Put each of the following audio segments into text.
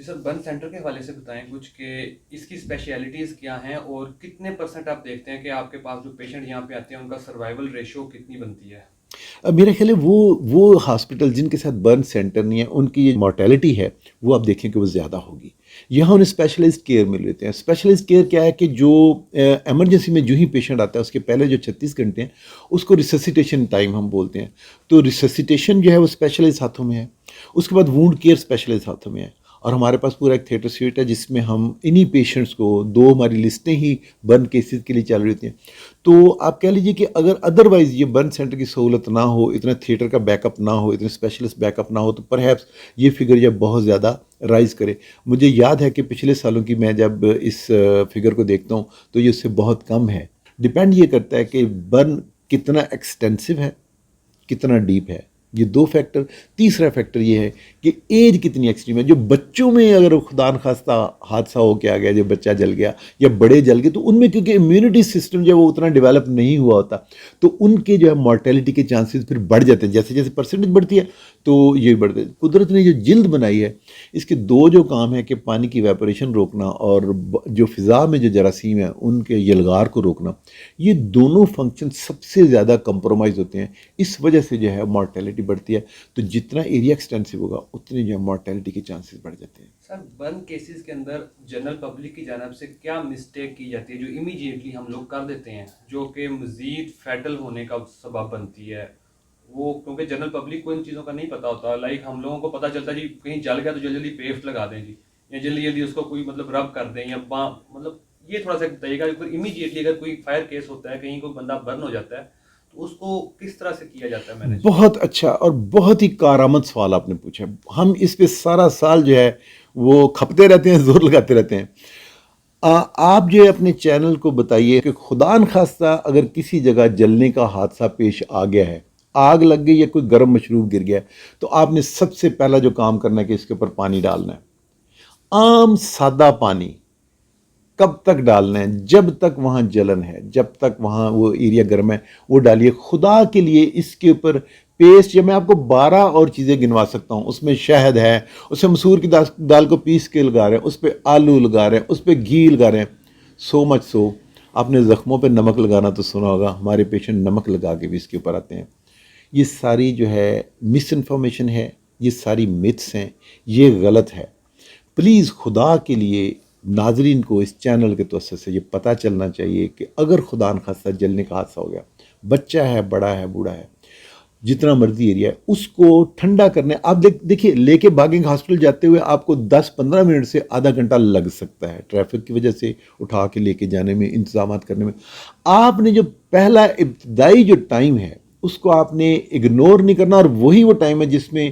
جی سر، burn centre کے حوالے سے بتائیں کچھ کہ اس کی اسپیشلٹیز کیا ہیں اور کتنے پرسنٹ آپ دیکھتے ہیں کہ آپ کے پاس جو پیشنٹ یہاں پہ آتے ہیں ان کا سروائیول ریشو کتنی بنتی ہے؟ اب میرا خیال ہے وہ ہاسپٹل جن کے ساتھ برن سینٹر نہیں ہے ان کی یہ مورٹیلٹی ہے وہ آپ دیکھیں کہ وہ زیادہ ہوگی. یہاں انہیں اسپیشلائزڈ کیئر مل لیتے ہیں. اسپیشلائزڈ کیئر کیا ہے کہ جو ایمرجنسی میں جو ہی پیشنٹ آتا ہے اس کے پہلے جو 36 گھنٹے ہیں اس کو ریسسیٹیشن ٹائم ہم بولتے ہیں. تو ریسسیٹیشن جو ہے وہ اسپیشلائز ہاتھوں میں ہے. اس کے بعد وونڈ کیئر اسپیشلائز ہاتھوں میں ہے. اور ہمارے پاس پورا ایک تھیٹر سویٹ ہے جس میں ہم انہی پیشنٹس کو دو ہماری لسٹیں ہی برن کیسز کے لیے چل رہی ہوتی ہیں. تو آپ کہہ لیجئے کہ اگر ادروائز یہ برن سینٹر کی سہولت نہ ہو، اتنا تھیٹر کا بیک اپ نہ ہو، اتنے اسپیشلسٹ بیک اپ نہ ہو، تو پرہیپس یہ فگر جب بہت زیادہ رائز کرے. مجھے یاد ہے کہ پچھلے سالوں کی میں جب اس فگر کو دیکھتا ہوں تو یہ اس سے بہت کم ہے. ڈپینڈ یہ کرتا ہے کہ برن کتنا ایکسٹینسو ہے، کتنا ڈیپ ہے. یہ دو فیکٹر. تیسرا فیکٹر یہ ہے کہ ایج کتنی ایکسٹریم ہے. جو بچوں میں اگر خدا نخواستہ حادثہ ہو کے آ گیا، جو بچہ جل گیا یا بڑے جل گئے، تو ان میں کیونکہ امیونٹی سسٹم جو ہے وہ اتنا ڈیولپ نہیں ہوا ہوتا، تو ان کے جو ہے مورٹیلٹی کے چانسز پھر بڑھ جاتے ہیں. جیسے جیسے پرسنٹیج بڑھتی ہے تو یہ بڑھتے ہیں. قدرت نے جو جلد بنائی ہے اس کے دو جو کام ہے کہ پانی کی ویپوریشن روکنا اور جو فضا میں جو جراثیم ہیں ان کے یلغار کو روکنا، یہ دونوں فنکشن سب سے زیادہ کمپرومائز ہوتے ہیں. اس وجہ سے جو ہے مورٹیلٹی بڑھتی ہے. تو جتنا ایریا ایکسٹینسو ہوگا اتنی جو ہے مورٹیلٹی کے چانسز بڑھ جاتے ہیں. سر، برن کیسز کے اندر جنرل پبلک کی جانب سے کیا مسٹیک کی جاتی ہے جو امیجیٹلی ہم لوگ کر دیتے ہیں جو کہ مزید فیٹل ہونے کا سبب بنتی ہے؟ وہ کیونکہ جنرل پبلک کو ان چیزوں کا نہیں پتہ ہوتا. لائک ہم لوگوں کو پتہ چلتا ہے جی کہیں جل گیا تو جلدی جلدی پیسٹ لگا دیں جی، یا جلدی جلدی اس کو کوئی مطلب رب کر دیں یا مطلب یہ تھوڑا سا بتائیے گا کہ امیجیٹلی اگر کوئی فائر کیس ہوتا ہے، کہیں کوئی بندہ برن ہو جاتا ہے تو اس کو کس طرح سے کیا جاتا ہے مینیج؟ بہت اچھا اور بہت ہی کارآمد سوال آپ نے پوچھا. ہم اس پہ سارا سال جو ہے وہ کھپتے رہتے ہیں، زور لگاتے رہتے ہیں. آپ جو ہے اپنے چینل کو بتائیے کہ خدا نخواستہ اگر کسی جگہ جلنے کا حادثہ پیش آ گیا ہے، آگ لگ گئی یا کوئی گرم مشروب گر گیا ہے، تو آپ نے سب سے پہلا جو کام کرنا ہے کہ اس کے اوپر پانی ڈالنا ہے. عام سادہ پانی. کب تک ڈالنا ہے؟ جب تک وہاں جلن ہے، جب تک وہاں وہ ایریا گرم ہے وہ ڈالیے. خدا کے لیے اس کے اوپر پیسٹ، یا میں آپ کو 12 اور چیزیں گنوا سکتا ہوں. اس میں شہد ہے، اس میں مسور کی دال کو پیس کے لگا رہے ہیں، اس پہ آلو لگا رہے ہیں، اس پہ گھی لگا رہے ہیں. سو مچ سو آپ نے زخموں پہ نمک لگانا تو سنا ہوگا. ہمارے پیشنٹ نمک لگا کے بھی اس کے اوپر آتے ہیں. یہ ساری جو ہے مس انفارمیشن ہے، یہ ساری متس ہیں، یہ غلط ہے. پلیز خدا کے لیے ناظرین کو اس چینل کے توسط سے یہ پتہ چلنا چاہیے کہ اگر خدا نخواستہ جلنے کا حادثہ ہو گیا، بچہ ہے، بڑا ہے، بوڑھا ہے، جتنا مرضی ایریا ہے، اس کو ٹھنڈا کرنے. آپ دیکھیے لے کے باگنگ ہاسپٹل جاتے ہوئے آپ کو 10-15 منٹ سے آدھا گھنٹہ لگ سکتا ہے ٹریفک کی وجہ سے اٹھا کے لے کے جانے میں، انتظامات کرنے میں. آپ نے جو پہلا ابتدائی جو ٹائم ہے اس کو آپ نے اگنور نہیں کرنا، اور وہی وہ ٹائم ہے جس میں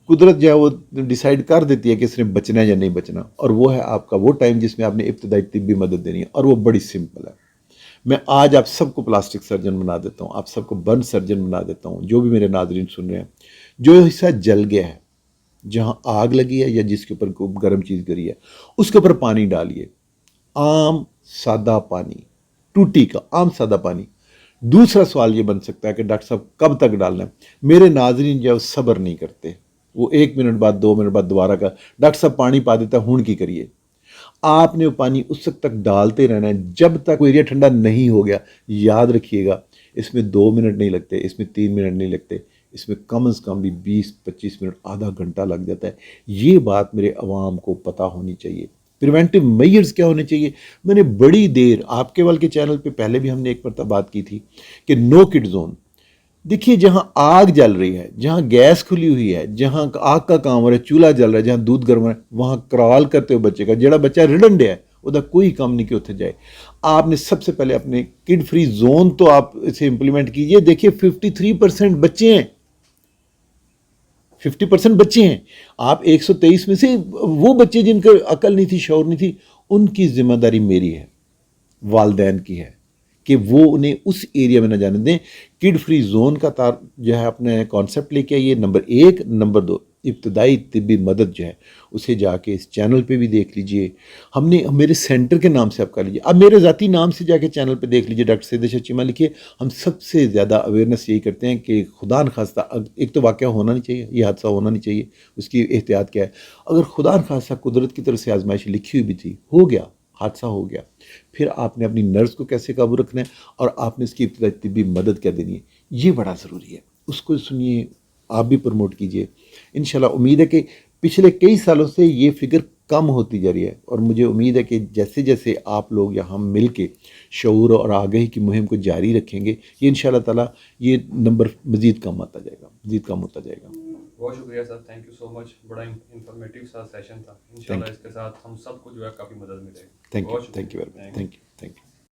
قدرت جو ہے وہ ڈیسائیڈ کر دیتی ہے کہ اس نے بچنا ہے یا نہیں بچنا. اور وہ ہے آپ کا وہ ٹائم جس میں آپ نے ابتدائی طبی مدد دینی ہے، اور وہ بڑی سمپل ہے. میں آج آپ سب کو پلاسٹک سرجن بنا دیتا ہوں، آپ سب کو برن سرجن بنا دیتا ہوں. جو بھی میرے ناظرین سن رہے ہیں، جو حصہ جل گیا ہے، جہاں آگ لگی ہے یا جس کے اوپر کوئی گرم چیز گری ہے، اس کے اوپر پانی ڈالیے. عام سادہ پانی، ٹوٹی کا عام سادہ پانی. دوسرا سوال یہ بن سکتا ہے کہ ڈاکٹر صاحب کب تک ڈالنا ہے؟ میرے ناظرین جو ہے وہ صبر نہیں کرتے. وہ 1 منٹ بعد، 2 منٹ بعد دوبارہ کا ڈاکٹر صاحب پانی پا دیتا ہے، ہون کی کریے. آپ نے وہ پانی اس وقت تک ڈالتے رہنا ہے جب تک وہ ایریا ٹھنڈا نہیں ہو گیا. یاد رکھیے گا اس میں 2 منٹ نہیں لگتے، اس میں 3 منٹ نہیں لگتے، اس میں کم از کم بھی 20-25 منٹ، آدھا گھنٹہ لگ جاتا ہے. یہ بات میرے عوام کو پتہ ہونی چاہیے. پریونٹیو میئرز کیا ہونے چاہیے؟ میں نے بڑی دیر آپ کے کے چینل پہ پہلے بھی ہم نے ایک مرتبہ بات کی تھی کہ نو کڈ زون. دیکھیے جہاں آگ جل رہی ہے، جہاں گیس کھلی ہوئی ہے، جہاں آگ کا کام ہو رہا ہے، چولہا جل رہا ہے، جہاں دودھ گرم ہو رہا ہے، وہاں کرال کرتے ہو بچے کا، جڑا بچہ ریڈنڈ ہے وہ کوئی کام نہیں کہ اتنے جائے. آپ نے سب سے پہلے اپنے کڈ فری زون تو آپ اسے امپلیمنٹ کیجئے. دیکھیے 53% بچے ہیں، 50% بچے ہیں. آپ 123 میں سے وہ بچے جن کا عقل نہیں تھی، شعور نہیں تھی، ان کی ذمہ داری میری ہے، والدین کی ہے کہ وہ انہیں اس ایریا میں نہ جانے دیں. کڈ فری زون کا جو ہے اپنے کانسیپٹ لے کے آئیے. نمبر 1. نمبر 2، ابتدائی طبی مدد جو ہے اسے جا کے اس چینل پہ بھی دیکھ لیجئے. ہم نے میرے سینٹر کے نام سے آپ کر لیجئے, اب میرے ذاتی نام سے جا کے چینل پہ دیکھ لیجئے, ڈاکٹر سید ارشد چیمہ لکھیے. ہم سب سے زیادہ اویئرنیس یہی کرتے ہیں کہ خدا نخواستہ ایک تو واقعہ ہونا نہیں چاہیے, یہ حادثہ ہونا نہیں چاہیے, اس کی احتیاط کیا ہے. اگر خدا نخواستہ قدرت کی طرف سے آزمائش لکھی ہوئی بھی تھی, ہو گیا, حادثہ ہو گیا, پھر آپ نے اپنی نرس کو کیسے قابو رکھنا ہے اور آپ نے اس کی ابتدائی طبی مدد کیا دینی ہے, یہ بڑا ضروری ہے. اس کو سنیے, آپ بھی پروموٹ کیجئے. انشاءاللہ امید ہے کہ پچھلے کئی سالوں سے یہ فگر کم ہوتی جا رہی ہے, اور مجھے امید ہے کہ جیسے جیسے آپ لوگ یا ہم مل کے شعور اور آگہی کی مہم کو جاری رکھیں گے, یہ انشاءاللہ تعالیٰ یہ نمبر مزید کم آتا جائے گا, مزید کم ہوتا جائے گا. بہت شکریہ سر, تھینک یو سو مچ. بڑا انفارمیٹیو سا سیشن تھا. انشاءاللہ اس کے ساتھ ہم سب کو جو ہے کافی مدد ملے گی. تھینک یو, بہت تھینک یو شکریہ. Very much, thank you, thank you.